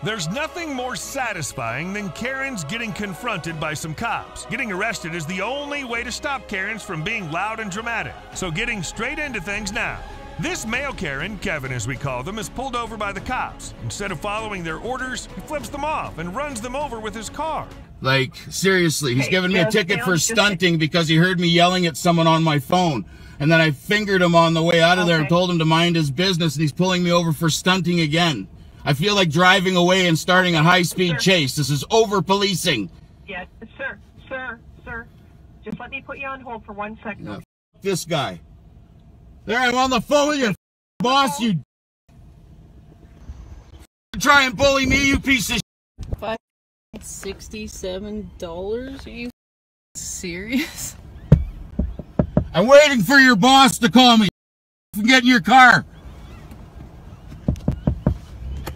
There's nothing more satisfying than Karens getting confronted by some cops. Getting arrested is the only way to stop Karens from being loud and dramatic. So getting straight into things now. This male Karen, Kevin as we call them, is pulled over by the cops. Instead of following their orders, he flips them off and runs them over with his car. Like, seriously, he's giving me a ticket for stunting because he heard me yelling at someone on my phone. And then I fingered him on the way out of there and told him to mind his business, and he's pulling me over for stunting again. I feel like driving away and starting a high-speed chase. This is over-policing. Yes, sir. Just let me put you on hold for 1 second. No, this guy. There, I'm on the phone with your boss, you try and bully me, you piece of $67? Are you serious? I'm waiting for your boss to call me. Get in your car.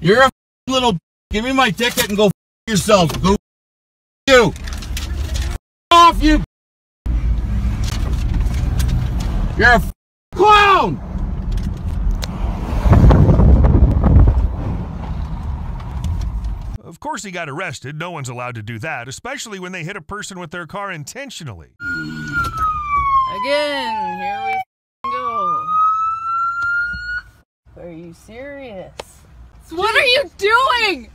You're a little. Give me my ticket and go yourself. Go you. Off you. You're a clown. Of course he got arrested. No one's allowed to do that, especially when they hit a person with their car intentionally. Again, here we go. Are you serious? What are you doing?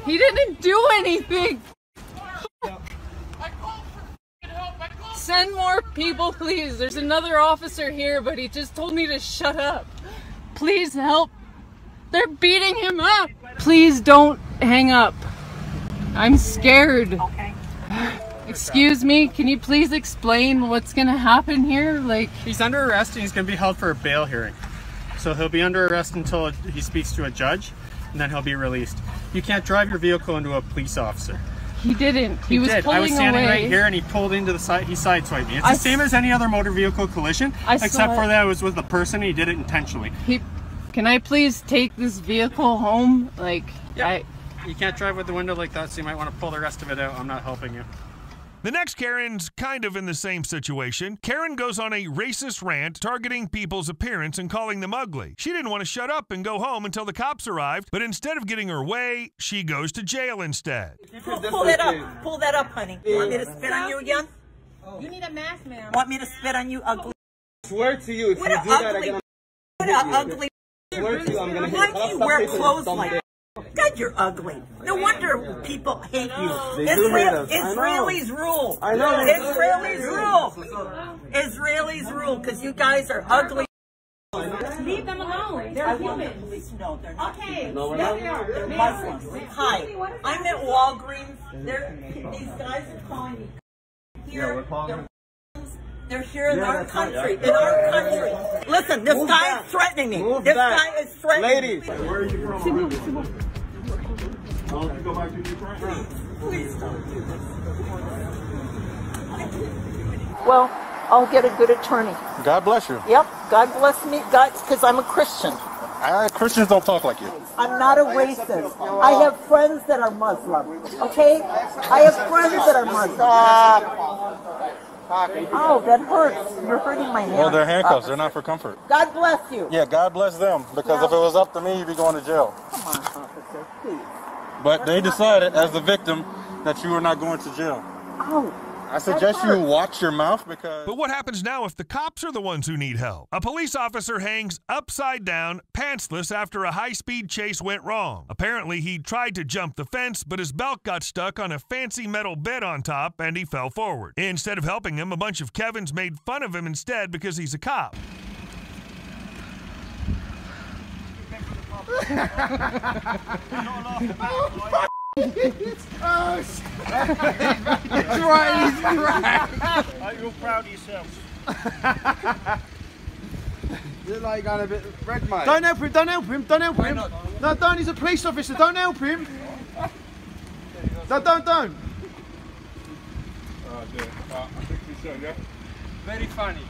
He didn't do anything. Send more people, please. There's another officer here, but he just told me to shut up. Please help. They're beating him up. Please don't hang up. I'm scared. Okay. Excuse me, can you please explain what's gonna happen here? Like, he's under arrest and he's gonna be held for a bail hearing. So he'll be under arrest until he speaks to a judge, and then he'll be released. You can't drive your vehicle into a police officer. he didn't. He was did. pulling I was standing away. right here and he pulled into the side. He sideswiped me. It's the same as any other motor vehicle collision, except for that it was with the person. He did it intentionally. Can I please take this vehicle home? Like, yeah. You can't drive with the window like that, so you might want to pull the rest of it out. I'm not helping you. The next Karen's kind of in the same situation. Karen goes on a racist rant targeting people's appearance and calling them ugly. She didn't want to shut up and go home until the cops arrived, but instead of getting her way, she goes to jail instead. Pull that up. Pull that up, honey. Want me to spit on you again? You need a mask, ma'am. Want me to spit on you, ugly? I swear to you, if you do that again, what an ugly. I swear to you, I'm gonna hit you. Why do you wear clothes like that? God, you're ugly. No wonder people hate you. Israelis rule. I know. Israelis rule. Israelis rule, because you guys are ugly. Leave them alone. They're humans. No, they're not. Okay. No, Yes, they are. They're Muslims. Hi. I'm at Walgreens. These guys are calling me. Here. They're here in our country. In our country. Listen, this guy is threatening me. This guy is threatening me. Ladies, where are you from? Don't you go back to Ukraine? Please don't do this. Well, I'll get a good attorney. God bless you. Yep. God bless me. God, because I'm a Christian. Christians don't talk like you. I'm not a racist. I have friends that are Muslim. Okay? I have friends that are Muslim. Oh, that hurts. You're hurting my hand. Well, they're handcuffs. They're not for comfort. God bless you. Yeah, God bless them. Because if it was up to me, you'd be going to jail. Come on, officer, please. But they decided, as the victim, that you were not going to jail. Oh. I suggest you watch your mouth because... But what happens now if the cops are the ones who need help? A police officer hangs upside down, pantsless, after a high-speed chase went wrong. Apparently, he tried to jump the fence, but his belt got stuck on a fancy metal bed on top, and he fell forward. Instead of helping him, a bunch of Kevins made fun of him instead because he's a cop. Oh, shit. He's right. Are you proud of yourself? You look like you got a bit red, mate. Don't help him, don't help him, don't help him. No, don't, he's a police officer, don't help him. No, don't. Oh, dear. I think we should, yeah? Very funny.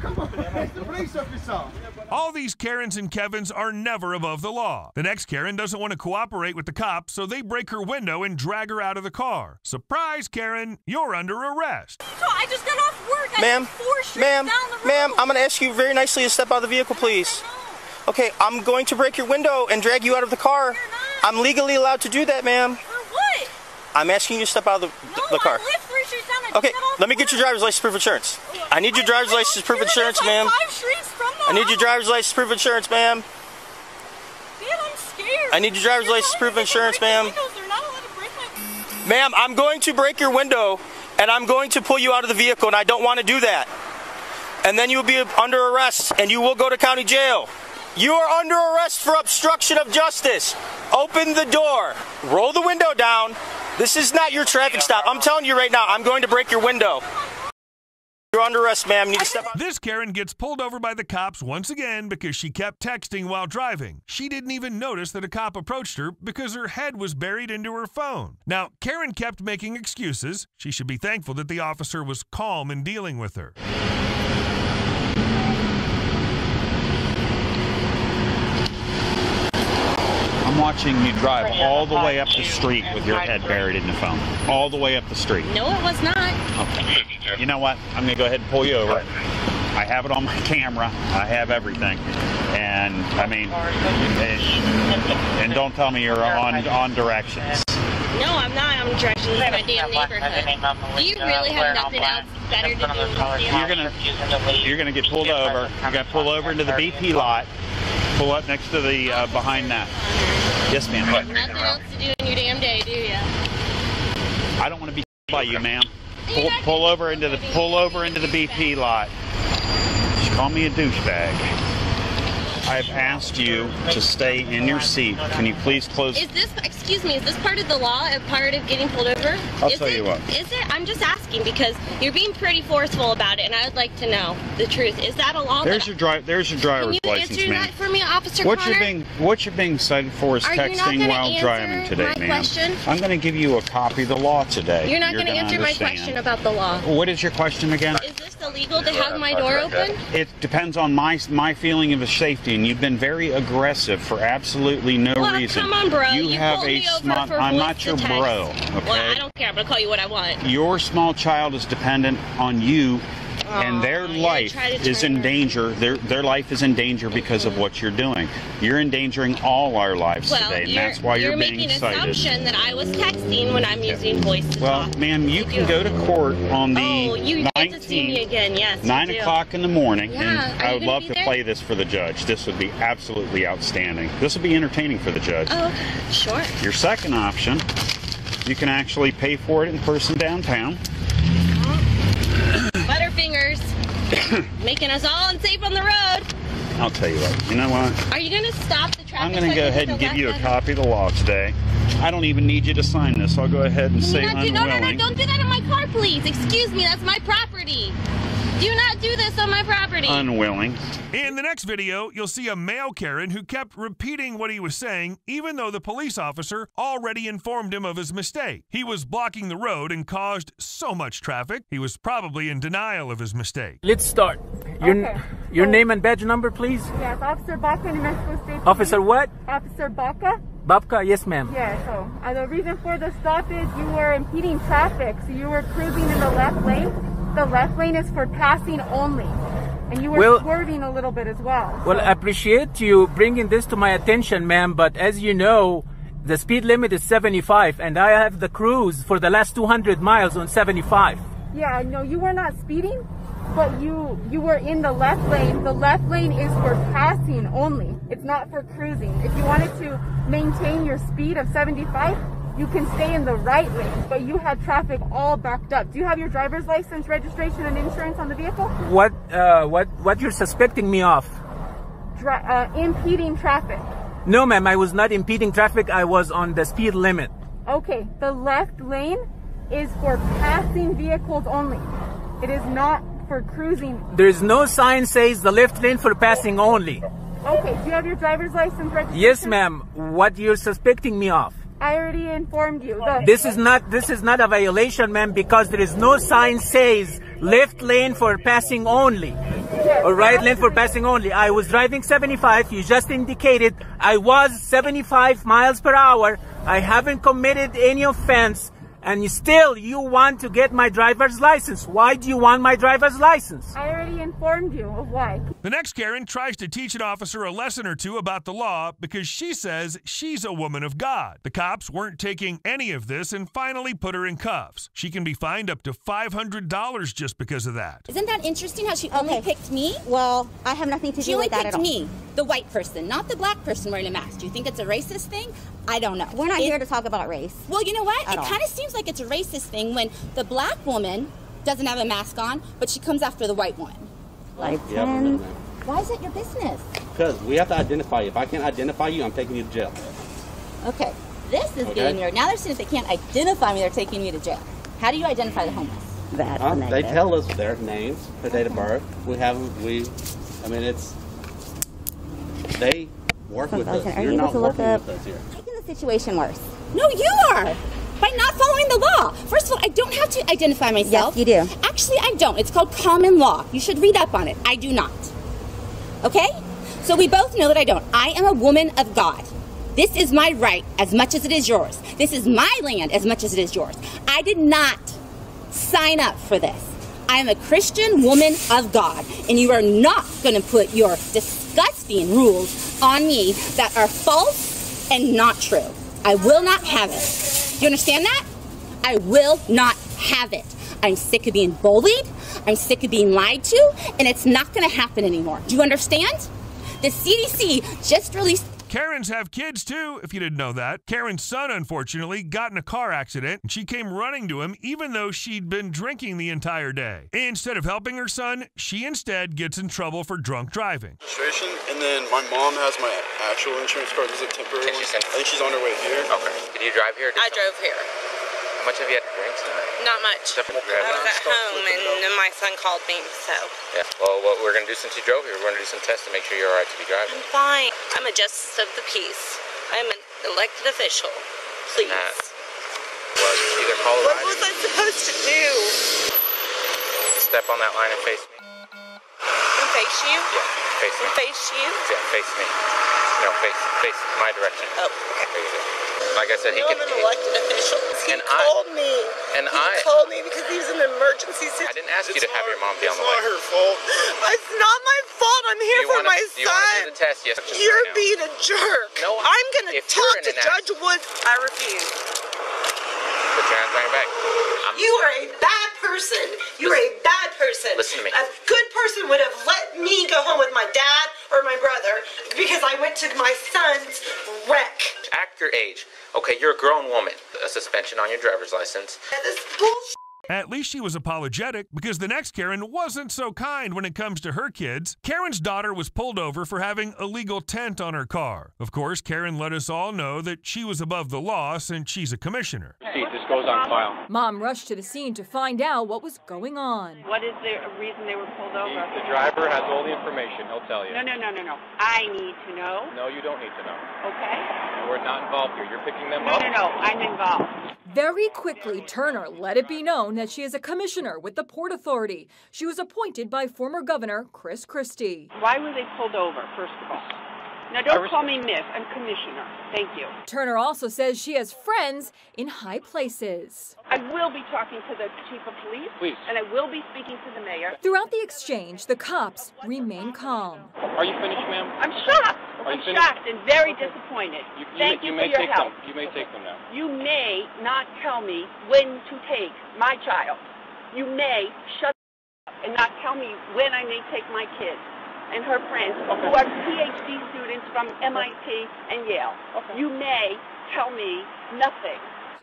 Come on, it's the police officer. All these Karens and Kevins are never above the law. The next Karen doesn't want to cooperate with the cops, so they break her window and drag her out of the car. Surprise, Karen, you're under arrest. So I just got off work. Ma'am, ma'am, I'm going to ask you very nicely to step out of the vehicle, please. Okay, I'm going to break your window and drag you out of the car. I'm legally allowed to do that, ma'am. For what? I'm asking you to step out of the car. I live 3 streets down. Okay, let me get your driver's license proof of insurance. I need your driver's license proof of insurance, ma'am. 5 streets from the I need your driver's license proof of insurance, ma'am. Man, I'm scared. I need your driver's license proof of insurance, ma'am. Ma'am, I'm going to break your window and I'm going to pull you out of the vehicle, and I don't want to do that. And then you will be under arrest and you will go to county jail. You are under arrest for obstruction of justice. Open the door. Roll the window down. This is not your traffic stop. I'm telling you right now, I'm going to break your window. You're under arrest, ma'am. You need to step out. This Karen gets pulled over by the cops once again because she kept texting while driving. She didn't even notice that a cop approached her because her head was buried into her phone. Now, Karen kept making excuses. She should be thankful that the officer was calm in dealing with her. I'm watching you drive all the way up the street with your head buried in the phone. All the way up the street. No, it was not. Okay. You know what? I'm going to go ahead and pull you over. I have it on my camera. I have everything. And, I mean, and don't tell me you're on directions. No, I'm not. I'm directions in my damn neighborhood. Do you really have nothing else better to do? You're gonna get pulled over. You're gonna pull over into the BP lot. Pull up next to the behind that. Yes, ma'am. Nothing else to do in your damn day, do you? I don't want to be by you, ma'am. Pull over into the BP lot. She called me a douchebag. I've asked you to stay in your seat. Can you please close? Is this, excuse me, is this part of the law, a part of getting pulled over? I'll tell you what. Is it? I'm just asking because you're being pretty forceful about it, and I would like to know the truth. Is that a law? There's your driver's license, ma'am. Can you answer that for me, Officer What Connor? you're being cited for is texting while driving today, ma'am. Question? I'm going to give you a copy of the law today. You're not going to answer my question about the law. What is your question again? Is this illegal to have my door open? It depends on my feeling of safety, and you've been very aggressive for absolutely no reason. Come on, bro. You have a small. I'm not your bro. Okay. Well, I don't care. I'm gonna call you what I want. Your small child is dependent on you, and their life is in danger. Their life is in danger because of what you're doing. You're endangering all our lives today, and that's why you're being making cited. an assumption that I was texting when I'm using voice to Well, talk. ma'am, you can go to court on the you 19th. get to see me again. Yes, 9 o'clock in the morning, Yeah. and Are I you would gonna love be to there? play this for the judge. This would be absolutely outstanding. This would be entertaining for the judge. Oh, okay. Sure. Your second option, you can actually pay for it in person downtown. Butterfingers, making us all unsafe on the road. I'll tell you what, you know what? Are you going to stop the traffic? I'm going to go ahead and give you a copy of the law today. I don't even need you to sign this. I'll go ahead and say unwilling. No, don't do that in my car, please. Excuse me, that's my property. Do not do this on my property. Unwilling. In the next video, you'll see a male Karen who kept repeating what he was saying, even though the police officer already informed him of his mistake. He was blocking the road and caused so much traffic, he was probably in denial of his mistake. Let's start. Your name and badge number, please. Yes, Officer Baca, New Mexico State. Officer what? Officer Baca. Babka, yes, ma'am. Yeah, so the reason for the stop is you were impeding traffic, so you were cruising in the left lane. The left lane is for passing only, and you were swerving a little bit as well. Well, I appreciate you bringing this to my attention, ma'am, but as you know, the speed limit is 75, and I have the cruise for the last 200 miles on 75. Yeah, no, you were not speeding, but you were in the left lane. The left lane is for passing only. It's not for cruising. If you wanted to maintain your speed of 75, you can stay in the right lane, but you had traffic all backed up. Do you have your driver's license, registration, and insurance on the vehicle? What you're suspecting me of? Impeding traffic. No, ma'am, I was not impeding traffic. I was on the speed limit. Okay, the left lane is for passing vehicles only. It is not for cruising. There's no sign says the left lane for passing only. Okay, do you have your driver's license, registration? Yes, ma'am. What you're suspecting me of? I already informed you. This is not a violation, ma'am, because there is no sign says left lane for passing only. All right, lane for passing only. I was driving 75. You just indicated I was 75 miles per hour. I haven't committed any offense. And you want to get my driver's license. Why do you want my driver's license? I already informed you of why. The next Karen tries to teach an officer a lesson or two about the law because she says she's a woman of God. The cops weren't taking any of this and finally put her in cuffs. She can be fined up to $500 just because of that. Isn't that interesting how she only picked me? Well, I have nothing to do with that at all. She only picked me, the white person, not the black person wearing a mask. Do you think it's a racist thing? I don't know. We're not here to talk about race. Well, you know what? It kind of seems like it's a racist thing when the black woman doesn't have a mask on, but she comes after the white one. Like, why is it your business? Because we have to identify you. If I can't identify you, I'm taking you to jail. Okay, this is getting weird. Now they're saying if they can't identify me, they're taking me to jail. How do you identify the homeless? They tell us their names, their date of birth. They work with us. Are you able to look up? Making the situation worse. No, you are. By not following the law. First of all, I don't have to identify myself. Yes, you do. Actually, I don't. It's called common law. You should read up on it. I do not. Okay? So we both know that I don't. I am a woman of God. This is my right as much as it is yours. This is my land as much as it is yours. I did not sign up for this. I am a Christian woman of God, and you are not going to put your disgusting rules on me that are false and not true. I will not have it. Do you understand that? I will not have it. I'm sick of being bullied. I'm sick of being lied to, and it's not going to happen anymore. Do you understand? The CDC just released... Karens have kids too, if you didn't know that. Karen's son, unfortunately, got in a car accident, and she came running to him even though she'd been drinking the entire day. Instead of helping her son, she instead gets in trouble for drunk driving. And then my mom has my actual insurance card. Is it temporary? I think she's on her way here. Okay. Did you drive here? I drove here. How much have you had to drink tonight? Not much. I was at home and my son called me, so. Yeah, well, what we're going to do since you drove here, we're going to do some tests to make sure you're all right to be driving. I'm fine. I'm a justice of the peace. I'm an elected official. Please. Well, either call What was I supposed to do? Step on that line and face me. And face you? Yeah, face me. And face you? Yeah, face me. No, face my direction. Oh, okay. There you go. Like I said, he I'm an elected official. He called me. He called me because he was in an emergency situation. I didn't ask you to have your mom be on the way. It's not her fault. It's not my fault. I'm here for my son. Do you want to do the test? Yes. You're being a jerk. No, I'm going to talk to Judge Woods. I refuse. Put your hands on your back. You are a bad person. You are a bad person. Listen to me. A good person would have let me go home with my dad or my brother because I went to my son's wreck. Act your age. Okay, you're a grown woman. A suspension on your driver's license. This bullshit. At least she was apologetic, because the next Karen wasn't so kind when it comes to her kids. Karen's daughter was pulled over for having a legal tent on her car. Of course, Karen let us all know that she was above the law since she's a commissioner. This goes on file. Mom rushed to the scene to find out what was going on. What is the reason they were pulled over? The driver has all the information. He'll tell you. No. I need to know. No, you don't need to know. Okay. We're not involved here. You're picking them up. No. I'm involved. Very quickly, Turner let it be known that she is a commissioner with the Port Authority. She was appointed by former Governor Chris Christie. Why were they pulled over, first of all? Now, don't call me Miss. I'm Commissioner. Thank you. Turner also says she has friends in high places. I will be talking to the Chief of Police. Please. And I will be speaking to the mayor. Throughout the exchange, the cops remain calm. Are you finished, ma'am? I'm shocked. I'm shocked and very disappointed. Thank you for your help. You may take them now. You may not tell me when to take my child. You may shut up and not tell me when I may take my kids and her friends who are PhD students from MIT and Yale. You may tell me nothing.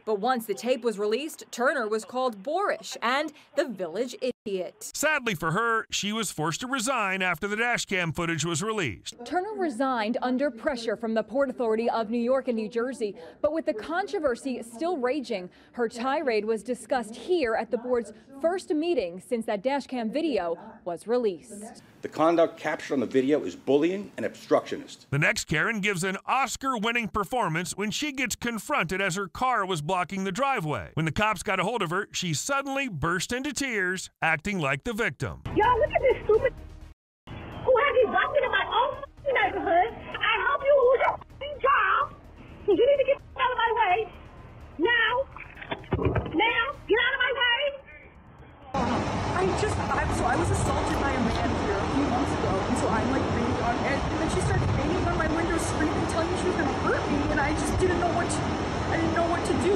But once the tape was released, Turner was called boorish and the village idiot. Sadly for her, she was forced to resign after the dashcam footage was released. Turner resigned under pressure from the Port Authority of New York and New Jersey, but with the controversy still raging, her tirade was discussed here at the board's first meeting since that dashcam video was released. The conduct captured on the video is bullying and obstructionist. The next Karen gives an Oscar-winning performance when she gets confronted as her car was blocking the driveway. When the cops got a hold of her, she suddenly burst into tears, acting like the victim. Y'all, look at this stupid didn't know what to do.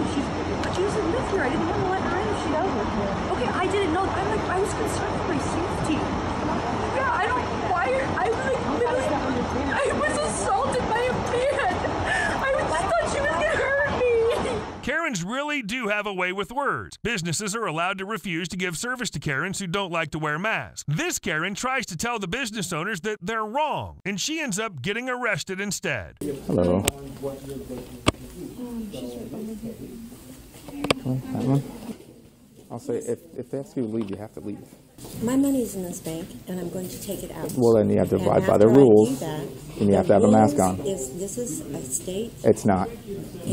She doesn't live here. I didn't want to let her in. She does live here. Okay, I didn't know. I was concerned for my safety. Yeah, I don't. Why? I was assaulted by a man. I thought she was gonna hurt me. Karens really do have a way with words. Businesses are allowed to refuse to give service to Karens who don't like to wear masks. This Karen tries to tell the business owners that they're wrong, and she ends up getting arrested instead. Hello. That one? I'll say, if they ask you to leave, you have to leave. My money's in this bank, and I'm going to take it out. Well, then you have to abide by the rules, and you have to have a mask on. This is a state. It's not.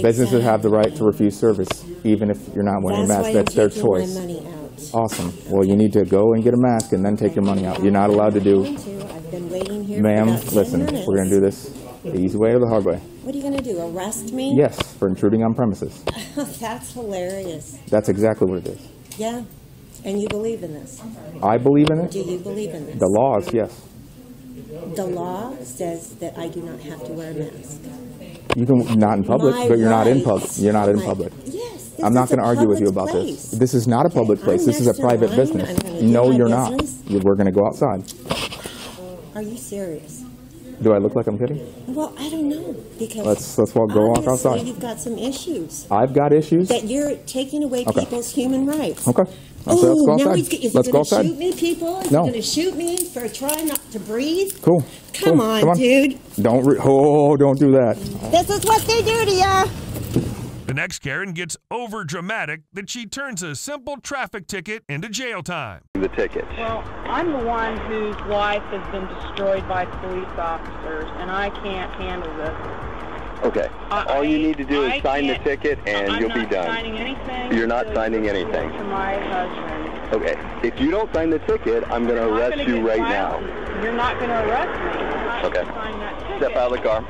Businesses have the right to refuse service, even if you're not wearing a mask. That's their choice. My money out. Awesome. Well, you need to go and get a mask and then take your money out. You're not allowed to do. I've been waiting here. Ma'am, for about 10 listen. minutes. We're going to do this the easy way or the hard way. What are you going to do? Arrest me? Yes, for intruding on premises. That's hilarious. That's exactly what it is. Yeah. And you believe in this? I believe in it. Do you believe in this? The laws, yes. The law says that I do not have to wear a mask. You can not in public, My but you're not in public. rights. You're not in My- public. Yes. I'm not going to argue with you about this. This is not a public place. This is a next in private line. business. I'm gonna do No, my you're not. business. We're going to go outside. Are you serious? Do I look like I'm kidding? Well, I don't know because Let's go walk obviously outside. You've got some issues I've got issues. that you're taking away Okay. people's human rights. Okay. I'll say let's go now outside. is Let's he go going to outside. shoot me, people? Is No. he going to shoot me for trying not to breathe? Cool. Come Cool. on, dude. Don't do that. This is what they do to you. The next Karen gets over dramatic that she turns a simple traffic ticket into jail time. The ticket. Well, I'm the one whose life has been destroyed by police officers, and I can't handle this. Okay. All you need to do is sign the ticket, and you'll be done. I'm not signing anything. You're not signing anything. To my husband. Okay. If you don't sign the ticket, I'm going to arrest you right now. You're not going to arrest me. I'm not Okay. going to sign that ticket. Step out of the car.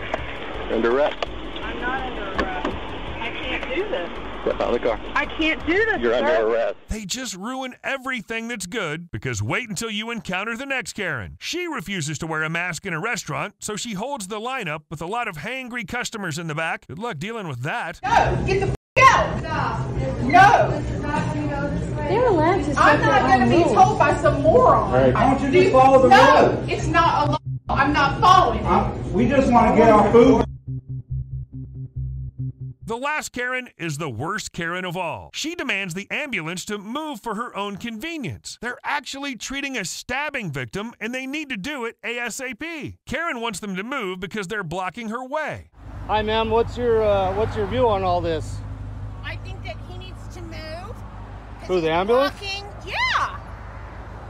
Under arrest. I'm not under arrest. I can't do this. Step out of the car. I can't do this, You're sir. under arrest. They just ruin everything that's good because wait until you encounter the next Karen. She refuses to wear a mask in a restaurant, so she holds the line up with a lot of hangry customers in the back. Good luck dealing with that. No, get the f out. No. They're allowed to set I'm not going to be told by some moron. Right. Why don't you just follow the No, rules? it's not a law. I'm not following it. We just want to get our food. The last Karen is the worst Karen of all. She demands the ambulance to move for her own convenience. They're actually treating a stabbing victim, and they need to do it ASAP. Karen wants them to move because they're blocking her way. Hi, ma'am. What's your view on all this? I think that he needs to move. Who, the ambulance? Blocking. Yeah.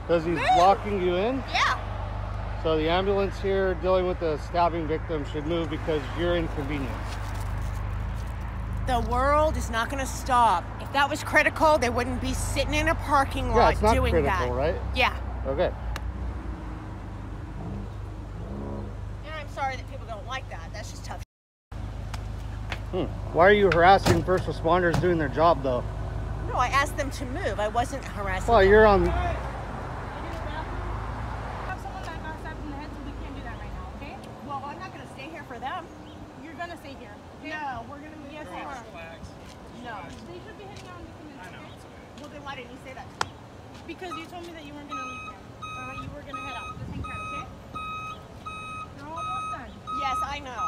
Because he's locking you in? Yeah. So the ambulance here dealing with the stabbing victim should move because you're inconvenienced. The world is not going to stop. If that was critical, they wouldn't be sitting in a parking lot it's not doing critical, that. right? Yeah. Okay. And I'm sorry that people don't like that. That's just tough. Why are you harassing first responders doing their job, though? No, I asked them to move. I wasn't harassing Well, them. you're on... Well, I'm not going to stay here for them. You're gonna stay here. Okay? No, we're going to move. Yes, we are. No. They should be heading out in the minutes. Well, then why didn't you say that to me? Because you told me that you weren't gonna leave here. You were gonna head out. Just hang tight, okay? You're almost done. Yes, I know.